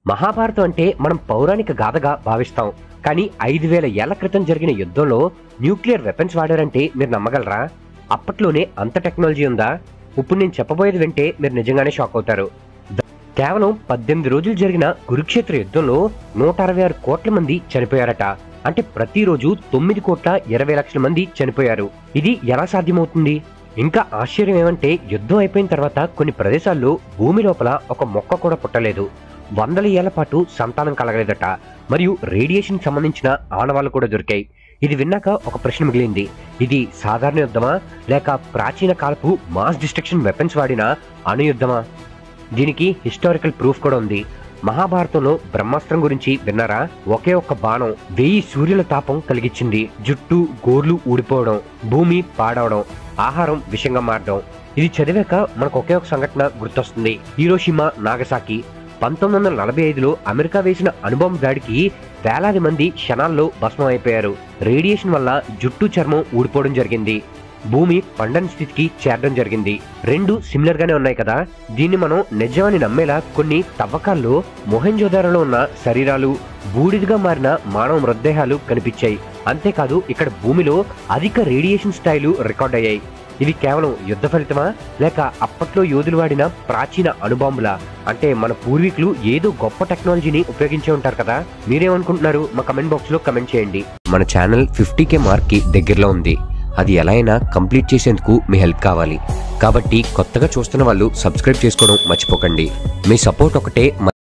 మహాభారతం అంటే మనం పౌరాణిక గాథగా భావిస్తాం. కానీ 5000 ఏళ్ల క్రితం జరిగిన యుద్ధంలో న్యూక్లియర్ వెపన్స్ వాడారంటే మీరు నమ్మగలరా? అప్పట్లోనే అంత టెక్నాలజీ ఉందా? ఇప్పుడు నేను చెప్పబోయేది వింటే మీరు నిజంగానే షాక్ అవుతారు. కేవలం 18 రోజులు జరిగిన కురుక్షేత్ర యుద్ధంలో 166 కోట్ల మంది చనిపోయారట. అంటే ప్రతిరోజు 9,20,00,000 మంది చనిపోయారు. ఇది ఎలా సాధ్యమవుతుంది? ఇంకా ఆశ్చర్యం ఏమంటే యుద్ధం అయిపోయిన తర్వాత కొన్ని ప్రదేశాల్లో భూమి లోపల ఒక మొక్క కూడా పుట్టలేదు. వందల ఏళ్ల పాటు సంతానం కలగలేదట. మరియు రేడియేషన్ సంబంధించిన ఆనవాళ్లు కూడా దొరికాయి. ఇది విన్నాక ఒక ప్రశ్న మిగిలింది. ఇది సాధారణ యుద్ధమా లేక ప్రాచీన కాలపు మాస్ డిస్ట్రక్షన్ వెపన్స్ వాడిన అణుయుద్ధమా? దీనికి హిస్టారికల్ ప్రూఫ్ కూడా ఉంది. మహాభారతంలో బ్రహ్మాస్త్రం గురించి విన్నారా? ఒకే ఒక్క బాణం 1000 సూర్యుల తాపం కలిగించింది. జుట్టు గోర్లు ఊడిపోవడం, భూమి పాడవడం, ఆహారం విషంగా మారడం. ఇది చదివాక మనకు ఒకే ఒక సంఘటన గుర్తొస్తుంది. Hiroshima Nagasaki. 1945లో అమెరికా వేసిన అణుబాంబు దాడికి వేలాది మంది క్షణాల్లో భస్మం అయిపోయారు. రేడియేషన్ వల్ల జుట్టు చర్మం ఊడిపోవడం జరిగింది. భూమి పండని స్థితికి చేరడం జరిగింది. రెండు సిమిలర్ గానే ఉన్నాయి కదా. దీన్ని మనం నిజమని నమ్మేలా కొన్ని తవ్వకాల్లో మొహెంజోదారోలో ఉన్న శరీరాలు, బూడిదగా మారిన మానవ మృతదేహాలు కనిపించాయి. అంతేకాదు ఇక్కడ భూమిలో అధిక రేడియేషన్ స్థాయిలు రికార్డ్ అయ్యాయి. ఇది కేవలం యుద్ధ ఫలితమా లేక అప్పట్లో యోధులు వాడిన ప్రాచీన అణుబాంబులా? అంటే మన పూర్వీకులు ఏదో గొప్ప టెక్నాలజీని ఉపయోగించే ఉంటారు కదా. మీరేమనుకుంటున్నారు? మా కమెంట్ బాక్స్ లో కమెంట్ చేయండి. మన ఛానల్ 50K మార్క్ కి దగ్గరలో ఉంది. అది ఎలా అయినా కంప్లీట్ చేసేందుకు మీ హెల్ప్ కావాలి. కాబట్టి కొత్తగా చూస్తున్న వాళ్ళు సబ్స్క్రైబ్ చేసుకోవడం మర్చిపోకండి. మీ సపోర్ట్ ఒకటే